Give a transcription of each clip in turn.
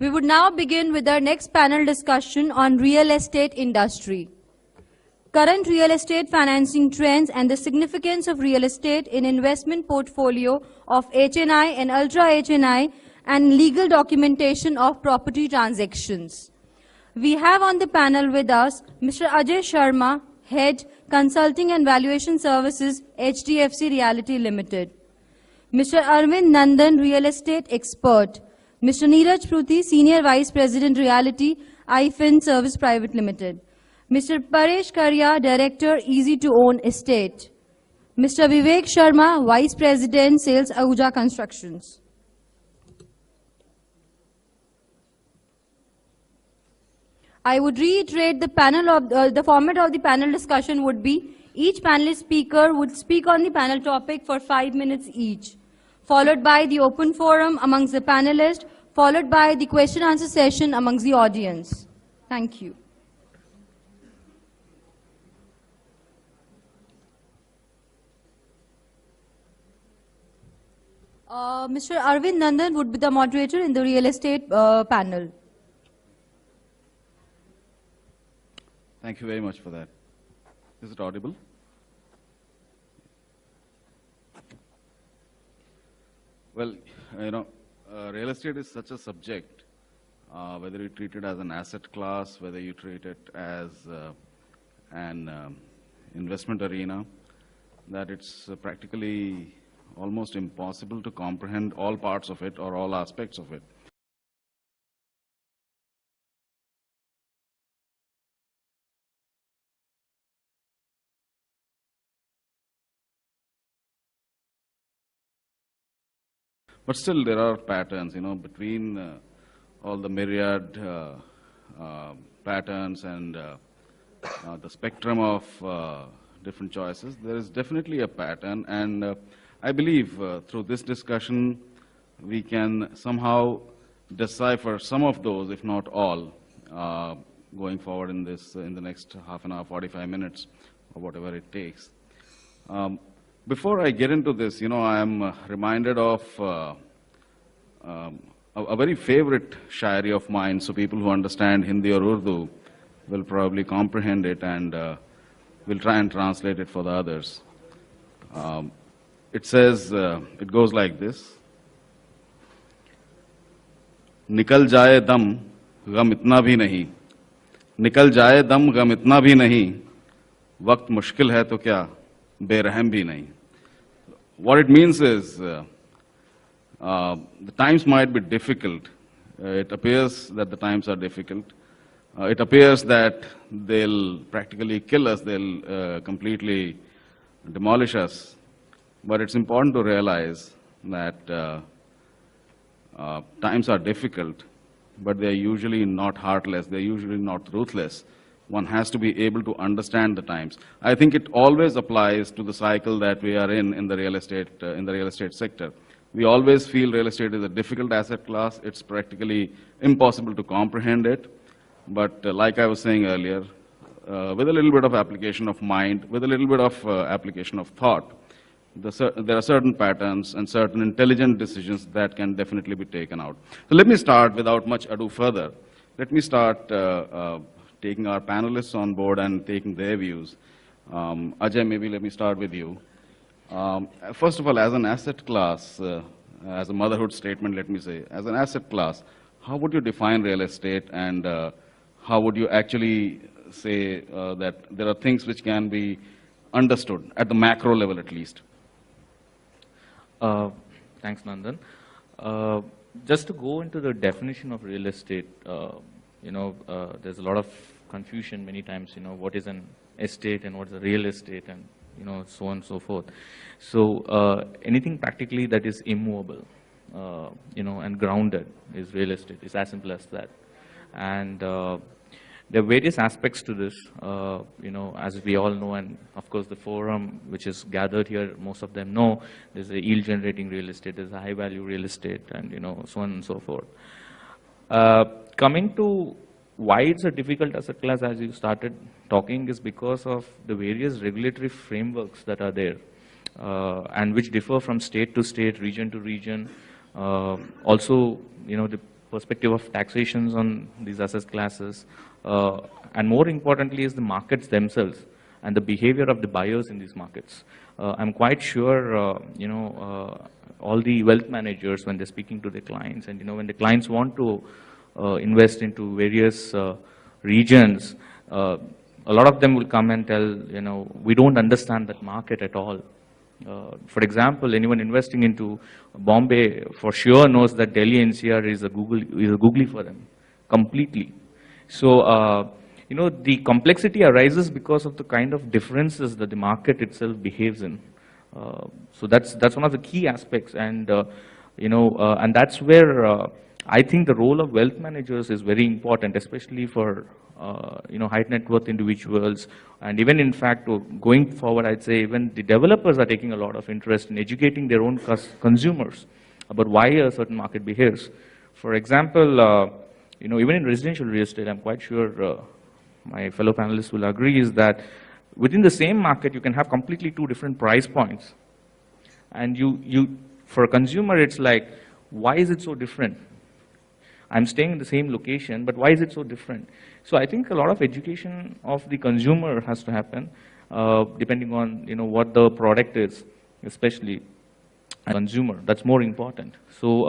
We would now begin with our next panel discussion on real estate industry. Current real estate financing trends and the significance of real estate in investment portfolio of HNI and ultra HNI and legal documentation of property transactions. We have on the panel with us Mr. Ajay Sharma, Head, Consulting and Valuation Services, HDFC Realty Limited. Mr. Arvind Nandan, Real Estate Expert. Mr. Neeraj Pruthi, Senior Vice President, Realty, iFin Service Private Limited. Mr. Paresh Karya, Director, Easy to Own Estate. Mr. Vivek Sharma, Vice President, Sales, Ahuja Constructions. I would reiterate the format of the panel discussion would be each panelist speaker would speak on the panel topic for 5 minutes each, followed by the open forum amongst the panelists, followed by the question-answer session amongst the audience. Thank you. Mr. Arvind Nandan would be the moderator in the real estate panel. Thank you very much for that. Is it audible? Well, real estate is such a subject, whether you treat it as an asset class, whether you treat it as an investment arena, that it's practically almost impossible to comprehend all parts of it or all aspects of it. But still, there are patterns, between all the myriad patterns and the spectrum of different choices. There is definitely a pattern, and I believe through this discussion, we can somehow decipher some of those, if not all, going forward in the next half an hour, 45 minutes, or whatever it takes. Before I get into this, I am reminded of a very favorite shairi of mine, so people who understand Hindi or Urdu will probably comprehend it and will try and translate it for the others. It says, it goes like this. निकल जाए दम गम इतना भी नहीं, निकल जाए दम गम इतना भी नहीं, वक्त मुश्किल है तो क्या बेरहम भी नहीं. What it means is, the times might be difficult. It appears that the times are difficult. It appears that they'll practically kill us, they'll completely demolish us. But it's important to realize that times are difficult, but they're usually not heartless, they're usually not ruthless. One has to be able to understand the times. I think it always applies to the cycle that we are in the real estate sector. We always feel real estate is a difficult asset class. It's practically impossible to comprehend it. But like I was saying earlier, with a little bit of application of mind, with a little bit of application of thought, there are certain patterns and certain intelligent decisions that can definitely be taken out. So let me start without much ado further. Let me start taking our panelists on board and taking their views. Ajay, maybe let me start with you. First of all, as an asset class, as a motherhood statement, let me say, as an asset class, how would you define real estate, and how would you actually say that there are things which can be understood at the macro level at least? Thanks, Nandan. Just to go into the definition of real estate, there's a lot of confusion many times, what is an estate and what is a real estate, and so on and so forth. So anything practically that is immovable, and grounded is real estate. It's as simple as that. And there are various aspects to this, as we all know, and of course the forum which is gathered here, most of them know, there's a yield generating real estate, there's a high value real estate, and so on and so forth. Coming to why it's a difficult asset class, as you started talking, is because of the various regulatory frameworks that are there, and which differ from state to state, region to region. Also, the perspective of taxations on these asset classes, and more importantly is the markets themselves and the behavior of the buyers in these markets. I'm quite sure, all the wealth managers, when they're speaking to their clients, and when the clients want to invest into various regions, a lot of them will come and tell, we don't understand that market at all. For example, anyone investing into Bombay for sure knows that Delhi NCR is a googly for them, completely. So, the complexity arises because of the kind of differences that the market itself behaves in. So that's one of the key aspects, and and that's where I think the role of wealth managers is very important, especially for high net worth individuals, and even in fact going forward, I'd say even the developers are taking a lot of interest in educating their own consumers about why a certain market behaves. For example, even in residential real estate, I'm quite sure my fellow panelists will agree, is that within the same market, you can have completely two different price points. And for a consumer, it's like, why is it so different? I'm staying in the same location, but why is it so different? So I think a lot of education of the consumer has to happen, depending on what the product is, especially consumer. That's more important. So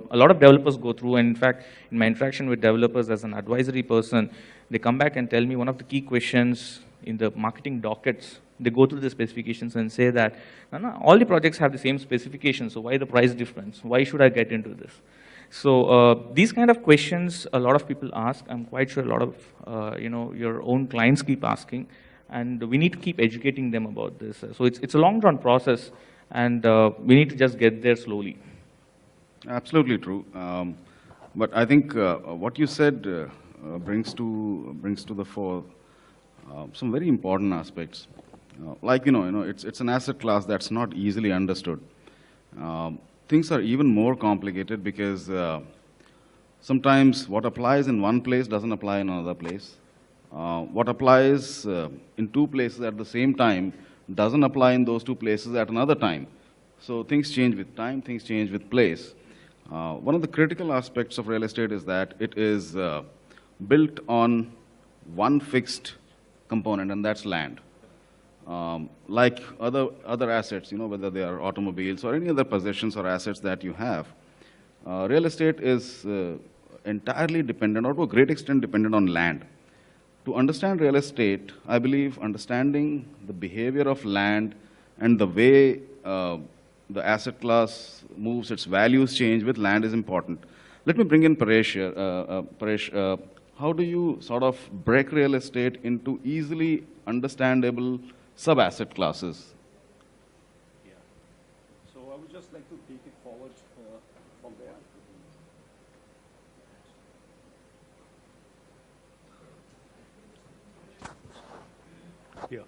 a lot of developers go through, and in fact, in my interaction with developers as an advisory person, they come back and tell me one of the key questions in the marketing dockets. They go through the specifications and say that, no, all the projects have the same specifications, so why the price difference? Why should I get into this? So these kind of questions a lot of people ask. I'm quite sure a lot of your own clients keep asking, and we need to keep educating them about this. So it's a long-run process, and we need to just get there slowly. Absolutely true. But I think what you said brings to the fore some very important aspects. Like it's an asset class that's not easily understood. Things are even more complicated because sometimes what applies in one place doesn't apply in another place. What applies in two places at the same time doesn't apply in those two places at another time. So things change with time, things change with place. One of the critical aspects of real estate is that it is built on one fixed component, and that's land. Like other assets, whether they are automobiles or any other possessions or assets that you have, real estate is entirely dependent, or to a great extent dependent on land. To understand real estate, I believe understanding the behavior of land and the way the asset class moves, its values change with land is important. Let me bring in Paresh here. Paresh, how do you sort of break real estate into easily understandable sub-asset classes? Yeah. So I would just like to take it forward from there. Yeah.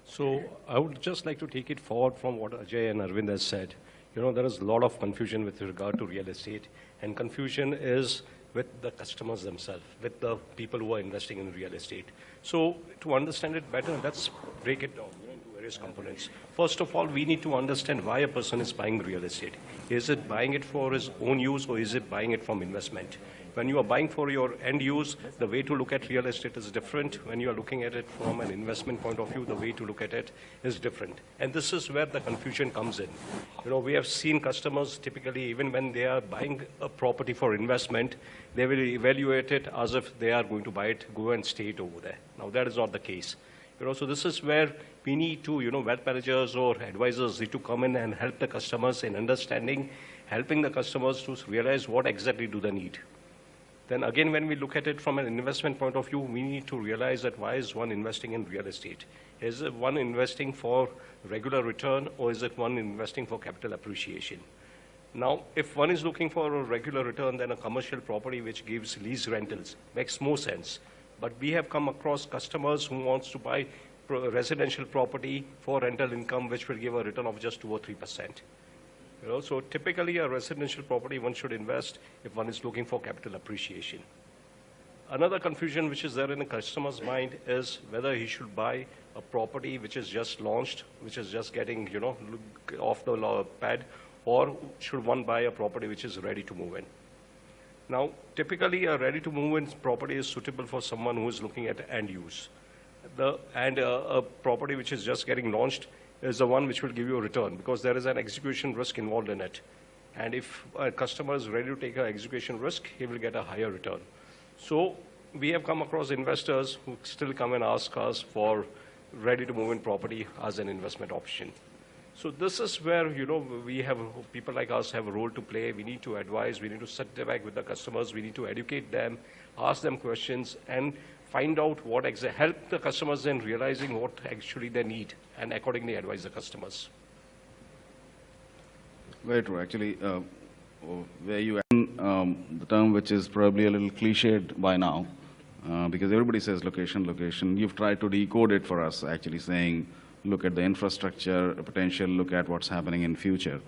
So I would just like to take it forward from what Ajay and Arvind has said. There is a lot of confusion with regard to real estate, and confusion is with the customers themselves, with the people who are investing in real estate. So to understand it better, let's break it down into various components. First of all, we need to understand why a person is buying real estate. Is it buying it for his own use, or is it buying it from investment? When you are buying for your end use, the way to look at real estate is different. When you are looking at it from an investment point of view, the way to look at it is different. And this is where the confusion comes in. We have seen customers typically, even when they are buying a property for investment, they will evaluate it as if they are going to buy it, go and stay it over there. Now, that is not the case. So this is where we need to, wealth managers or advisors need to come in and help the customers in understanding, helping the customers to realize what exactly do they need. Then again, when we look at it from an investment point of view, we need to realize that why is one investing in real estate? Is it one investing for regular return, or is it one investing for capital appreciation? Now, if one is looking for a regular return, then a commercial property which gives lease rentals makes more sense. But we have come across customers who wants to buy residential property for rental income, which will give a return of just 2 or 3%. So typically a residential property one should invest if one is looking for capital appreciation. Another confusion which is there in a customer's mind is whether he should buy a property which is just launched, which is just getting, off the pad, or should one buy a property which is ready to move in. Now, typically, a ready-to-move-in property is suitable for someone who is looking at end use. A property which is just getting launched is the one which will give you a return because there is an execution risk involved in it. And if a customer is ready to take an execution risk, he will get a higher return. So we have come across investors who still come and ask us for ready-to-move-in property as an investment option. So this is where, we have, people like us have a role to play. We need to advise, we need to sit back with the customers, we need to educate them, ask them questions, and find out what help the customers in realizing what actually they need, and accordingly advise the customers. Very true. Actually, where you the term which is probably a little cliched by now, because everybody says location, location. You've tried to decode it for us, actually saying, look at the infrastructure potential, look at what's happening in future.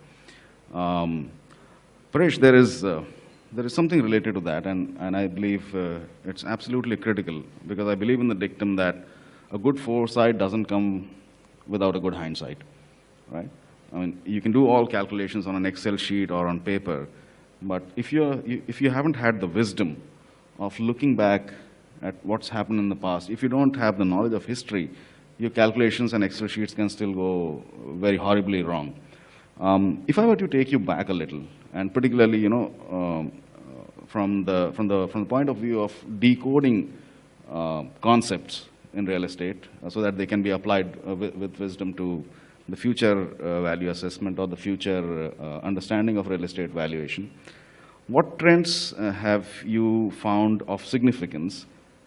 Paresh, there is something related to that, and I believe it's absolutely critical, because I believe in the dictum that a good foresight doesn't come without a good hindsight, right? I mean, you can do all calculations on an Excel sheet or on paper, but if you haven't had the wisdom of looking back at what's happened in the past, if you don't have the knowledge of history, your calculations and Excel sheets can still go very horribly wrong. If I were to take you back a little, and particularly, from the point of view of decoding concepts in real estate, so that they can be applied with wisdom to the future value assessment or the future understanding of real estate valuation, what trends have you found of significance,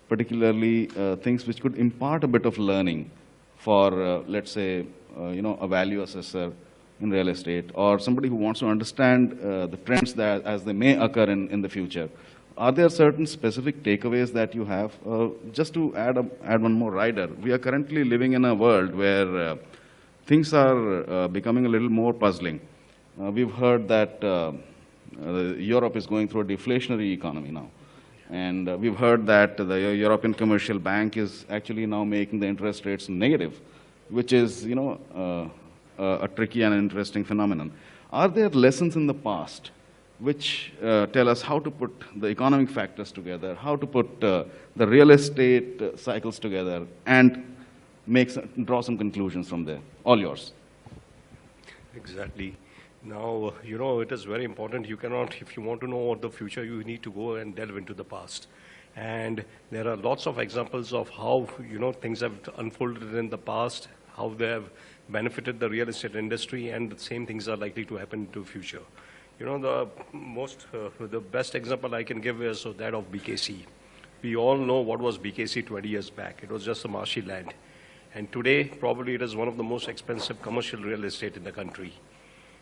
particularly things which could impart a bit of learning for, let's say, a value assessor in real estate, or somebody who wants to understand the trends that as they may occur in the future? Are there certain specific takeaways that you have? Just to add one more rider, we are currently living in a world where things are becoming a little more puzzling. We've heard that Europe is going through a deflationary economy now. And we've heard that the European Commercial Bank is actually now making the interest rates negative, which is, a tricky and interesting phenomenon. Are there lessons in the past which tell us how to put the economic factors together, how to put the real estate cycles together, and draw some conclusions from there? All yours. Exactly. Now, it is very important. You cannot, if you want to know what the future, you need to go and delve into the past. And there are lots of examples of how, things have unfolded in the past, how they have benefited the real estate industry, and the same things are likely to happen into the future. The best example I can give is that of BKC. We all know what was BKC 20 years back. It was just a marshy land. And today, probably it is one of the most expensive commercial real estate in the country.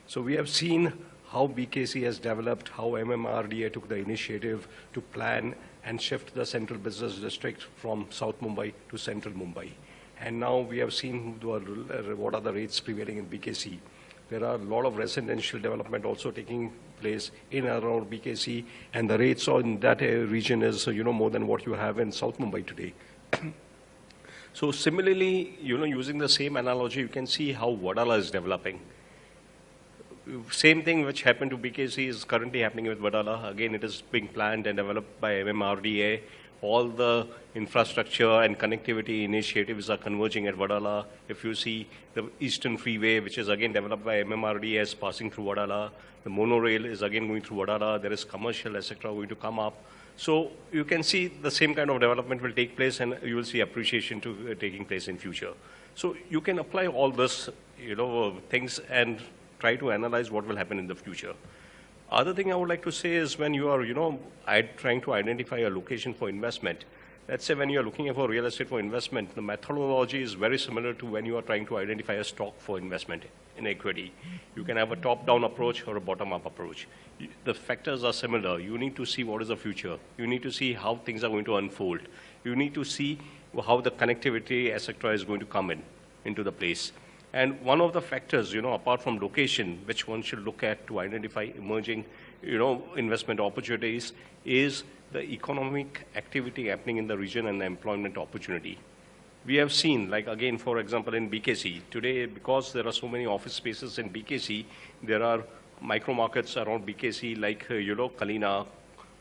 So we have seen how BKC has developed, how MMRDA took the initiative to plan and shift the central business district from South Mumbai to central Mumbai. And now we have seen what are the rates prevailing in BKC. There are a lot of residential development also taking place in and around BKC, and the rates in that region is, more than what you have in South Mumbai today. So similarly, using the same analogy, you can see how Wadala is developing. Same thing which happened to BKC is currently happening with Wadala. Again, it is being planned and developed by MMRDA. All the infrastructure and connectivity initiatives are converging at Wadala. If you see the Eastern Freeway, which is again developed by MMRDA, is passing through Wadala. The monorail is again going through Wadala. There is commercial, etc., going to come up. So you can see the same kind of development will take place, and you will see appreciation taking place in future. So you can apply all this, things and try to analyze what will happen in the future. Other thing I would like to say is when you are, trying to identify a location for investment, let's say when you are looking for real estate for investment, the methodology is very similar to when you are trying to identify a stock for investment in equity. You can have a top-down approach or a bottom-up approach. The factors are similar. You need to see what is the future. You need to see how things are going to unfold. You need to see how the connectivity, etc., is going to come into the place. And one of the factors, apart from location, which one should look at to identify emerging, investment opportunities, is the economic activity happening in the region and the employment opportunity. We have seen, like again, for example, in BKC, today, because there are so many office spaces in BKC, there are micro markets around BKC like, Kalina,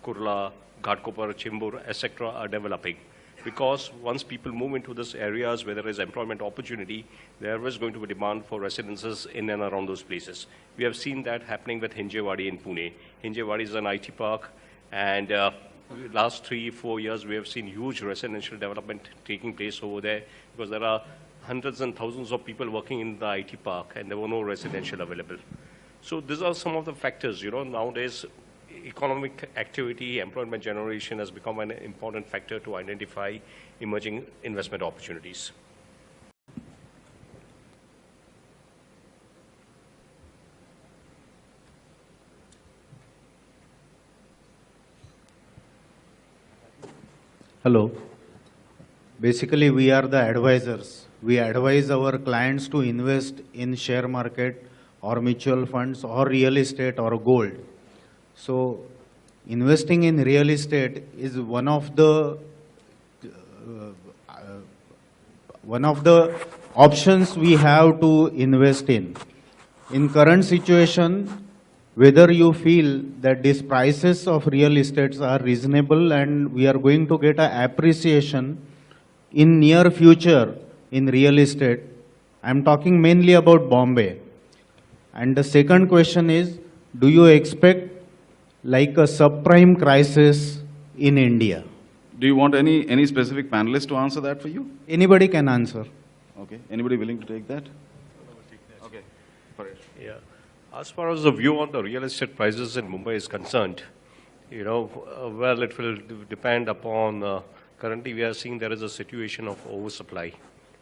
Kurla, Ghatkopar, Chimbur, etc. are developing. Because once people move into these areas where there is employment opportunity, there is going to be demand for residences in and around those places. We have seen that happening with Hinjewadi in Pune. Hinjewadi is an IT park, and last 3-4 years, we have seen huge residential development taking place over there because there are hundreds and thousands of people working in the IT park, and there were no residential available. So these are some of the factors. Nowadays, economic activity, employment generation has become an important factor to identify emerging investment opportunities. Hello. Basically, we are the advisors. We advise our clients to invest in share market or mutual funds or real estate or gold. So, investing in real estate is one of the options we have to invest in. In current situation, whether you feel that these prices of real estates are reasonable and we are going to get an appreciation in near future in real estate, I'm talking mainly about Bombay. And the second question is, do you expect like a subprime crisis in India? Do you want any specific panelist to answer that for you? Anybody can answer. Okay. Anybody willing to take that? Okay. Paresh. Yeah. As far as the view on the real estate prices in Mumbai is concerned, well, it will depend upon, currently we are seeing there is a situation of oversupply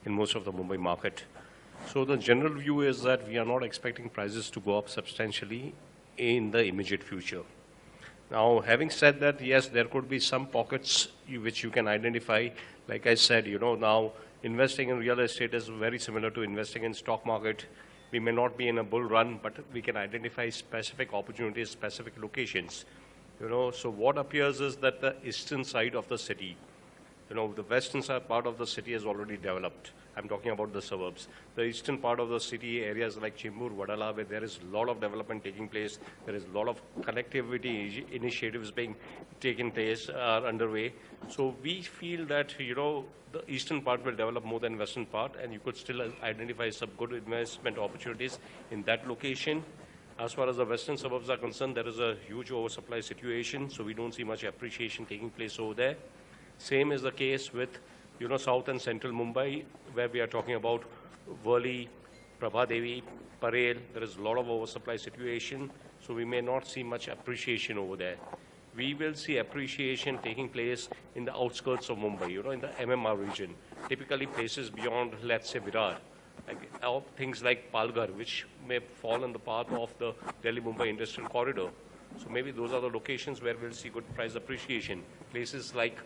in most of the Mumbai market. So the general view is that we are not expecting prices to go up substantially in the immediate future. Now, having said that, yes, there could be some pockets which you can identify. Like I said, now investing in real estate is very similar to investing in stock market. We may not be in a bull run, but we can identify specific opportunities, specific locations. So what appears is that the eastern side of the city, the western side part of the city is already developed. I'm talking about the suburbs. The eastern part of the city, areas like Chimbur, Vadala, where there is a lot of development taking place, there is a lot of connectivity initiatives being taken place, are underway. So we feel that, the eastern part will develop more than western part, and you could still identify some good investment opportunities in that location. As far as the western suburbs are concerned, there is a huge oversupply situation, so we don't see much appreciation taking place over there. Same is the case with, south and central Mumbai, where we are talking about Worli, Prabhadevi, Parel. There is a lot of oversupply situation, so we may not see much appreciation over there. We will see appreciation taking place in the outskirts of Mumbai, in the MMR region, typically places beyond, let's say, Virar, things like Palghar, which may fall in the path of the Delhi-Mumbai industrial corridor. So maybe those are the locations where we'll see good price appreciation. Places like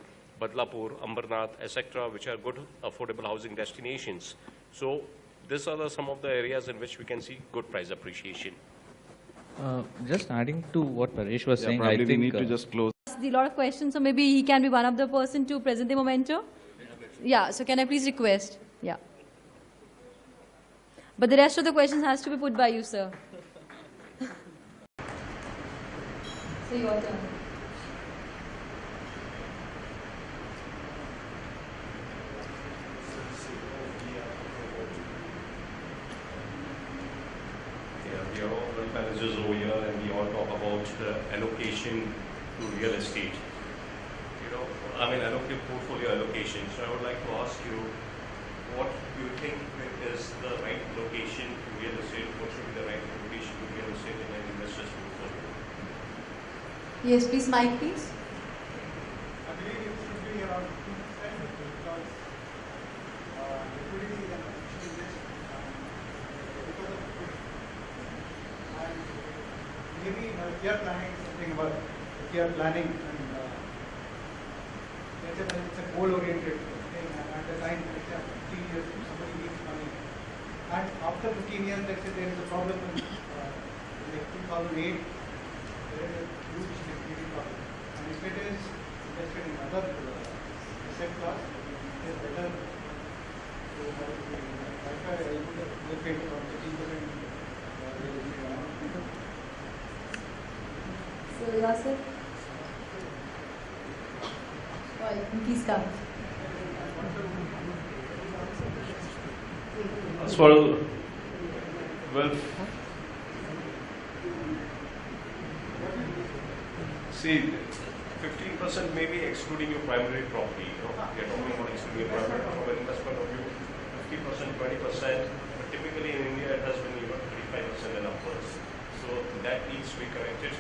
Badlapur, Ambernath, etc., which are good affordable housing destinations. So these are some of the areas in which we can see good price appreciation. Just adding to what Paresh was saying, Probably I think we need to just close. A lot of questions, so maybe he can be one of the person to present the memento. Yeah, so can I please request? Yeah. But the rest of the questions has to be put by you, sir. So your turn. We are all wealth managers over here, and we all talk about the allocation to real estate. Allocate portfolio allocation. So I would like to ask you, what you think is the right location to real estate? What should be the right location to real estate in an investor's portfolio? Yes, please, Mike, please. I believe it should be around 2% because liquidity is an efficient risk because of liquidity. And maybe if you are planning something about, if you are planning and let's say it's a goal-oriented thing and at the time, let's say 15 years, somebody needs money. And after 15 years, let's say there is a problem in like 2008, there is a huge liquidity problem. And if it is invested in other asset class, it is better to have it. That's why I would look at around 15%. So, Yasir? Please come. As for, well, see, 15% may be excluding your primary property. You know, we are talking about excluding your primary from an investment of view, 50%, 20%. But typically in India, it has been 35% and upwards. So that needs to be corrected.